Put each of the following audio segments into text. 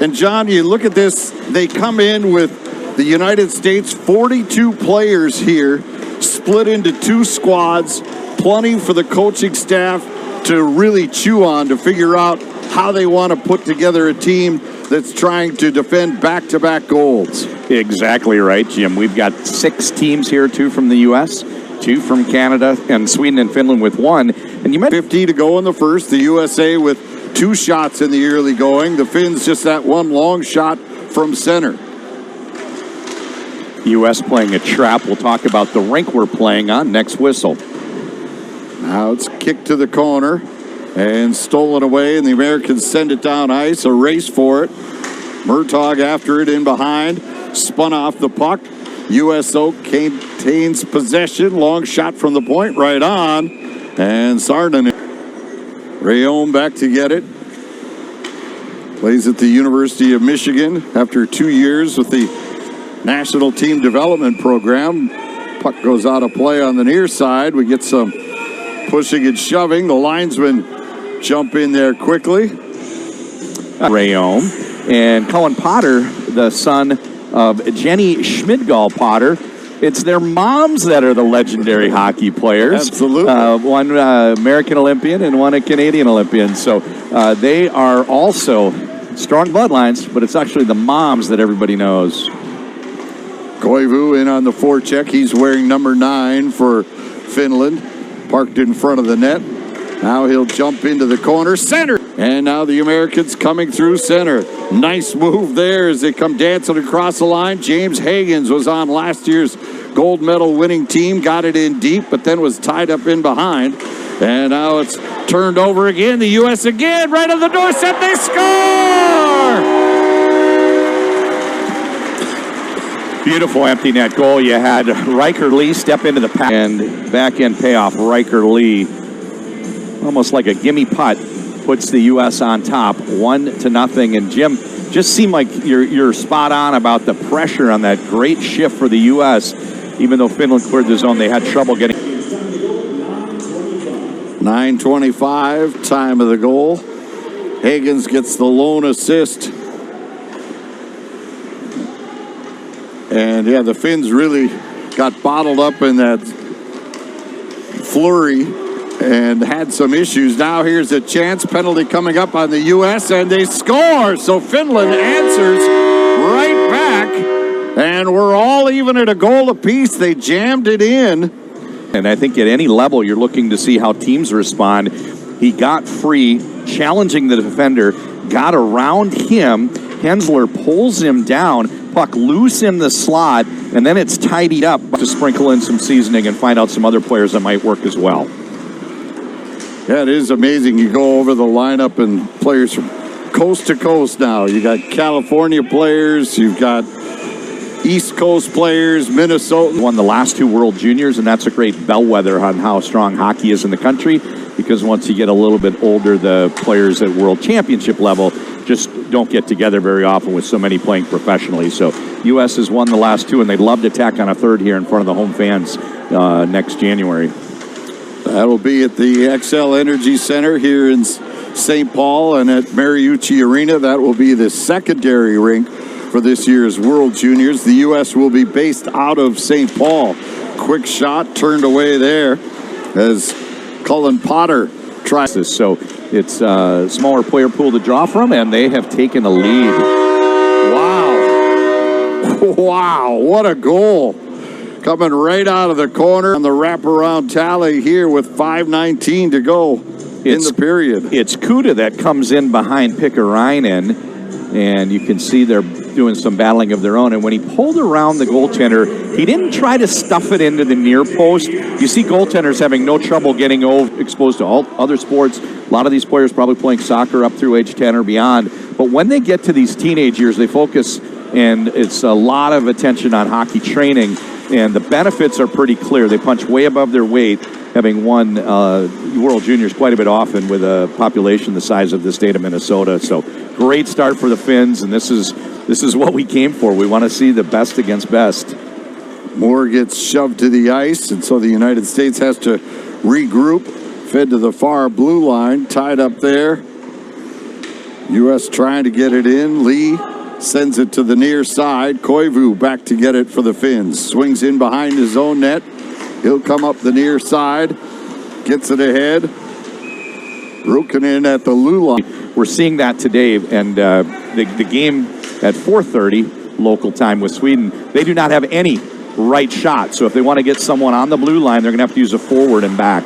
And John, you look at this, they come in with the United States, 42 players here, split into 2 squads, plenty for the coaching staff to really chew on to figure out how they want to put together a team that's trying to defend back-to-back golds. Exactly right, Jim. We've got 6 teams here, 2 from the U.S., 2 from Canada, and Sweden and Finland with 1. And you met 50 to go in the first. The USA with 2 shots in the early going. The Finns just that 1 long shot from center. U.S. playing a trap. We'll talk about the rink we're playing on next whistle. Now it's kicked to the corner and stolen away, and the Americans send it down ice. A race for it. Murtaugh after it in behind. Spun off the puck. USO contains possession. Long shot from the point right on. And Sarden. Rayom back to get it. Plays at the University of Michigan after 2 years with the National Team Development Program. Puck goes out of play on the near side. We get some pushing and shoving. The linesmen jump in there quickly. Rayom and Cullen Potter, the son of Jenny Schmidgall Potter. It's their moms that are the legendary hockey players. Absolutely. One American Olympian and one a Canadian Olympian. So they are also strong bloodlines, but it's actually the moms that everybody knows. Koivu in on the forecheck. He's wearing number 9 for Finland. Parked in front of the net. Now he'll jump into the corner. Center. And now the Americans coming through center. Nice move there as they come dancing across the line. James Hagens was on last year's gold medal winning team. Got it in deep, but then was tied up in behind. And now it's turned over again. The U.S. again, right on the doorstep. They score! Beautiful empty net goal. You had Riker Lee step into the pack and back-end payoff. Riker Lee, almost like a gimme putt, puts the U.S. on top, 1-0. And Jim, just seemed like you're spot on about the pressure on that great shift for the U.S. Even though Finland cleared the zone, they had trouble getting. 9:25, time of the goal. Hagens gets the lone assist. And yeah, the Finns really got bottled up in that flurry and had some issues. Now here's a chance, penalty coming up on the U.S. and they score. So Finland answers right back, and we're all even at a goal apiece. They jammed it in. And I think at any level, you're looking to see how teams respond. He got free, challenging the defender, got around him. Hensler pulls him down, puck loose in the slot, and then it's tidied up to sprinkle in some seasoning and find out some other players that might work as well. Yeah, it is amazing. You go over the lineup and players from coast to coast now. You got California players, you've got East Coast players, Minnesota. Won the last 2 World Juniors, and that's a great bellwether on how strong hockey is in the country, because once you get a little bit older, the players at World Championship level just don't get together very often with so many playing professionally. So U.S. has won the last 2, and they'd love to tack on a 3rd here in front of the home fans next January. That'll be at the XL Energy Center here in St. Paul, and at Mariucci Arena. That will be the secondary rink for this year's World Juniors. The U.S. will be based out of St. Paul. Quick shot turned away there as Cullen Potter tries this. So it's a smaller player pool to draw from, and they have taken a lead. Wow. Wow, what a goal. Coming right out of the corner on the wraparound tally here with 5:19 to go in the period. It's Kuhta that comes in behind Pikkarainen, and you can see they're doing some battling of their own. And when he pulled around the goaltender, he didn't try to stuff it into the near post. You see goaltenders having no trouble getting exposed to all other sports. A lot of these players probably playing soccer up through age 10 or beyond. But when they get to these teenage years, they focus, and it's a lot of attention on hockey training. And the benefits are pretty clear. They punch way above their weight, having won World Juniors quite a bit often with a population the size of the state of Minnesota. So great start for the Finns, and this is what we came for. We want to see the best against best. Moore gets shoved to the ice, and so the United States has to regroup. Fed to the far blue line, tied up there. U.S. trying to get it in. Lee sends it to the near side. Koivu back to get it for the Finns. Swings in behind his own net. He'll come up the near side. Gets it ahead. Ruukkonen at the Lula. We're seeing that today, and the game at 4:30 local time with Sweden, they do not have any right shot. So if they want to get someone on the blue line, they're going to have to use a forward and back.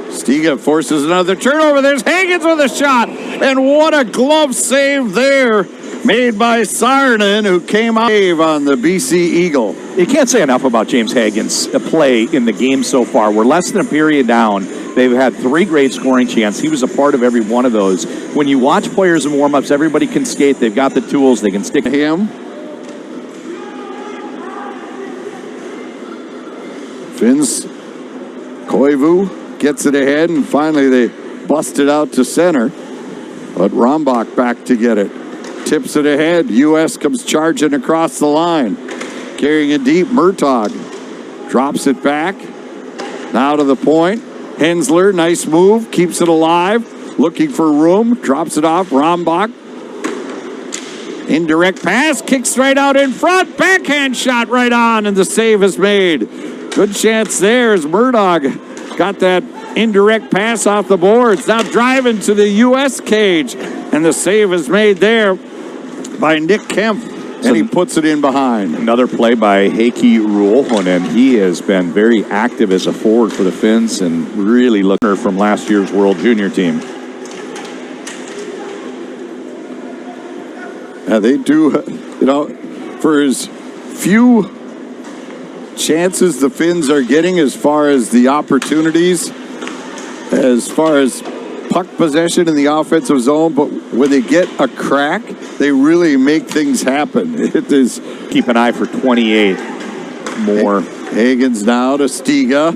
Stiga forces another turnover. There's Hagens with a shot. And what a glove save there made by Saarinen, who came out on the BC Eagle. You can't say enough about James Hagens' play in the game so far. We're less than a period down. They've had 3 great scoring chances. He was a part of every one of those. When you watch players in warm-ups, everybody can skate. They've got the tools. They can stick him. Finns. Koivu gets it ahead, and finally they bust it out to center. But Rambach back to get it. Tips it ahead. U.S. comes charging across the line. Carrying it deep. Murtaugh drops it back. Now to the point. Hensler, nice move. Keeps it alive. Looking for room. Drops it off. Rambach. Indirect pass. Kicks right out in front. Backhand shot right on, and the save is made. Good chance there as Murtaugh got that indirect pass off the boards. Now driving to the U.S. cage, and the save is made there by Nick Kemp, and he puts it in behind. Another play by Heikki Ruohonen. He has been very active as a forward for the Finns and really looking from last year's World Junior team. Yeah, they do, for as few chances the Finns are getting as far as the opportunities, as far as puck possession in the offensive zone, but when they get a crack, they really make things happen. It is. Keep an eye for 28 more. Hagens now to Stiga.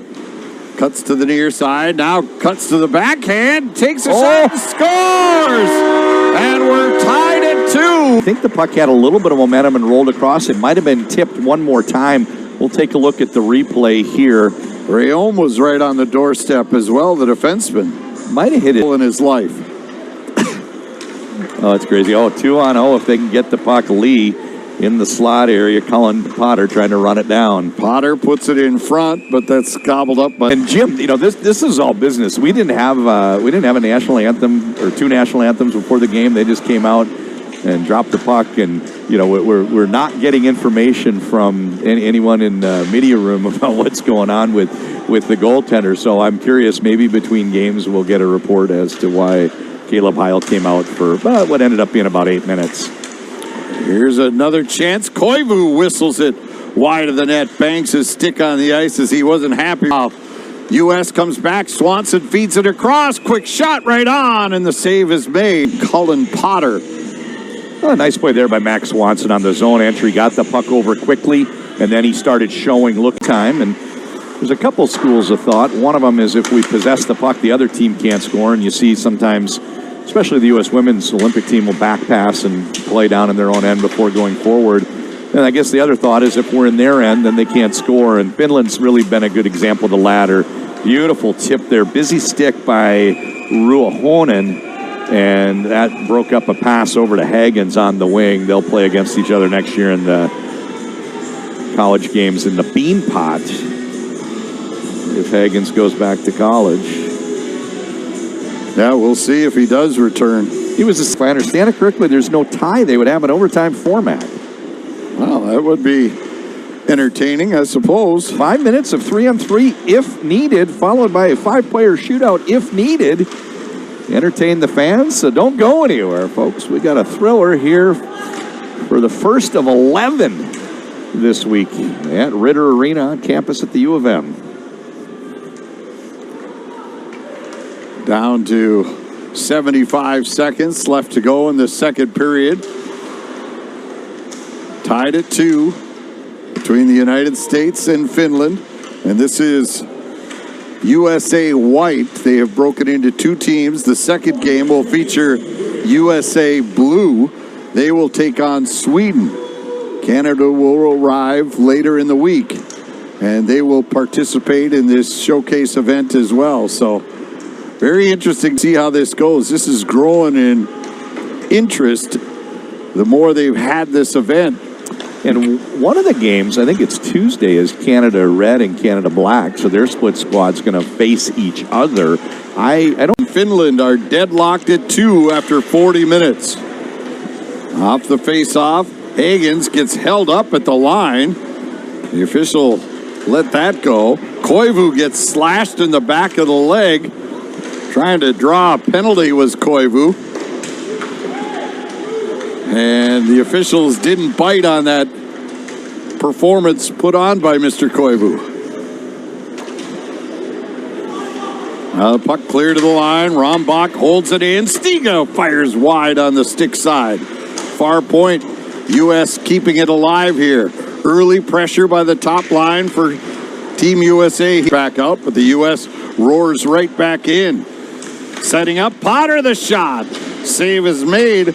Cuts to the near side. Now cuts to the backhand. Takes a shot and scores! And we're tied at 2. I think the puck had a little bit of momentum and rolled across. It might have been tipped one more time. We'll take a look at the replay here. Rayom was right on the doorstep as well, the defenseman. Might have hit it in his life. Oh, it's crazy. 2-on-0 if they can get the puck. Lee in the slot area. Colin Potter trying to run it down. Potter puts it in front, but that's gobbled up by. And Jim, this is all business. We didn't have a national anthem or 2 national anthems before the game. They just came out and dropped the puck, and we're not getting information from anyone in the media room about what's going on with the goaltender. So I'm curious, maybe between games we'll get a report as to why Caleb Heil came out for what ended up being about 8 minutes. Here's another chance. Koivu whistles it wide of the net, bangs his stick on the ice as he wasn't happy. U.S. comes back. Swanson feeds it across. Quick shot right on, and the save is made. Colin Potter. Oh, nice play there by Max Swanson on the zone entry. Got the puck over quickly, and then he started showing look time. And there's a couple schools of thought. One of them is if we possess the puck, the other team can't score. And you see sometimes, especially the U.S. women's Olympic team will back pass and play down in their own end before going forward. And I guess the other thought is if we're in their end, then they can't score. And Finland's really been a good example of the latter. Beautiful tip there. Busy stick by Ruohonen. And that broke up a pass over to Hagens on the wing. They'll play against each other next year in the college games in the Bean Pot if Hagens goes back to college. Yeah, we'll see if he does return. If I understand it correctly, there's no tie. They would have an overtime format. Well, that would be entertaining, I suppose. 5 minutes of 3-on-3 if needed, followed by a 5-player shootout if needed. Entertain the fans, so don't go anywhere, folks. We got a thriller here for the first of 11 this week at Ritter Arena on campus at the U of M. Down to 75 seconds left to go in the second period. Tied at 2 between the United States and Finland, and this is USA White. They have broken into 2 teams. The second game will feature USA Blue. They will take on Sweden. Canada will arrive later in the week, and they will participate in this showcase event as well. So very interesting to see how this goes. This is growing in interest the more they've had this event. And one of the games, I think it's Tuesday, is Canada Red and Canada Black, so their split squad's going to face each other. I don't. Finland are deadlocked at 2 after 40 minutes. Off the face-off, Hagens gets held up at the line. The official let that go. Koivu gets slashed in the back of the leg. Trying to draw a penalty was Koivu. And the officials didn't bite on that performance put on by Mr. Koivu. Now the puck clear to the line. Rombach holds it in. Stiga fires wide on the stick side. Far point. U.S. keeping it alive here. Early pressure by the top line for Team USA. Back out, but the U.S. roars right back in. Setting up Potter the shot. Save is made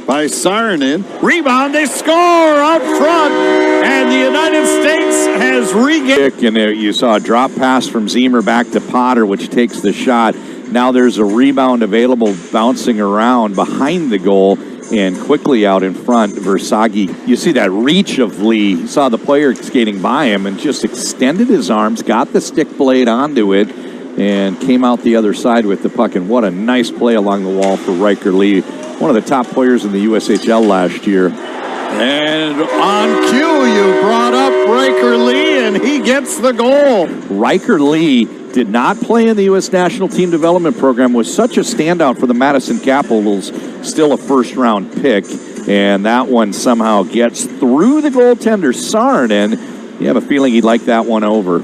by Saarinen. Rebound, they score out front, and the United States has regained. And you saw a drop pass from Zemer back to Potter, which takes the shot. Now there's a rebound available bouncing around behind the goal and quickly out in front. Vansaghi, you see that reach of Lee. You saw the player skating by him and just extended his arms, got the stick blade onto it, and came out the other side with the puck. And what a nice play along the wall for Riker Lee, one of the top players in the USHL last year. And on cue, you brought up Riker Lee, and he gets the goal. Riker Lee did not play in the U.S. National Team Development Program, was such a standout for the Madison Capitals, still a first-round pick, and that one somehow gets through the goaltender, Saarinen. You have a feeling he'd like that one over.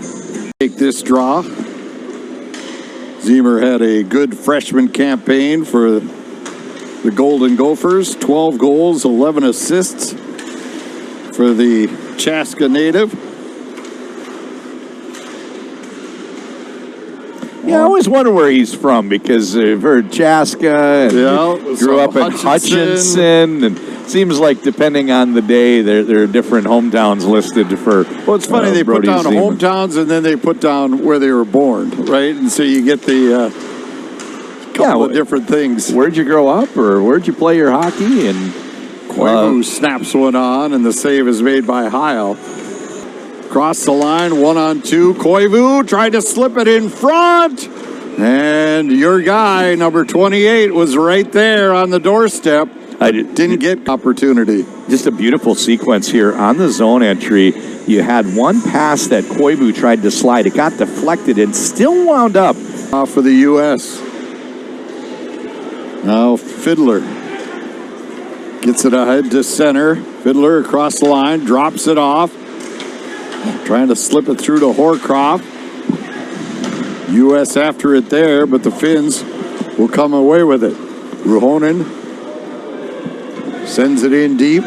Take this draw. Zemer had a good freshman campaign for the Golden Gophers. 12 goals, 11 assists for the Chaska native. Yeah, I always wonder where he's from because I've heard Chaska and grew up in Hutchinson. And seems like depending on the day, there are different hometowns listed for. Well, it's funny, they put down hometowns and then they put down where they were born, right? And so you get the couple of different things. Where'd you grow up or where'd you play your hockey? And Koivu snaps one on and the save is made by Heil. Cross the line, 1-on-2. Koivu tried to slip it in front. And your guy, number 28, was right there on the doorstep. Didn't get opportunity. Just a beautiful sequence here on the zone entry. You had one pass that Koivu tried to slide. It got deflected and still wound up. For the U.S. Now Fiddler gets it ahead to center. Fiddler across the line, drops it off. Trying to slip it through to Horcroft. U.S. after it there, but the Finns will come away with it. Ruhonen sends it in deep.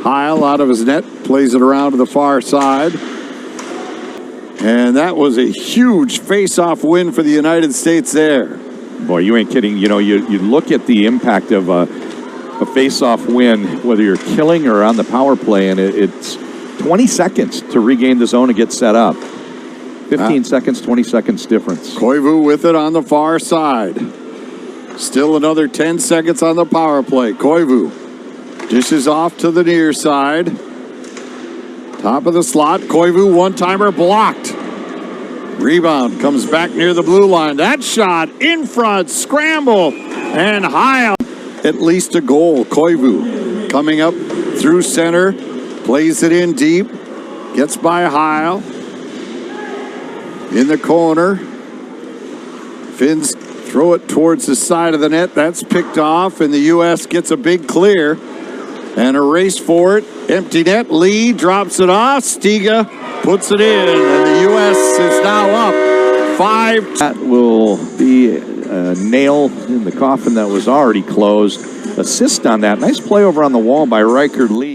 Heil out of his net, plays it around to the far side. And that was a huge face-off win for the United States there. Boy, you ain't kidding. You know, you look at the impact of a face-off win, whether you're killing or on the power play, and it's 20 seconds to regain the zone and get set up. 15 seconds, 20 seconds difference. Koivu with it on the far side. Still another 10 seconds on the power play. Koivu dishes off to the near side. Top of the slot. Koivu one-timer blocked. Rebound comes back near the blue line. That shot in front. Scramble. And Heil. At least a goal. Koivu coming up through center. Plays it in deep. Gets by Heil. In the corner. Finns throw it towards the side of the net. That's picked off, and the U.S. gets a big clear. And a race for it. Empty net. Lee drops it off. Stiga puts it in, and the U.S. is now up 5. That will be a nail in the coffin that was already closed. Assist on that. Nice play over on the wall by Riker Lee.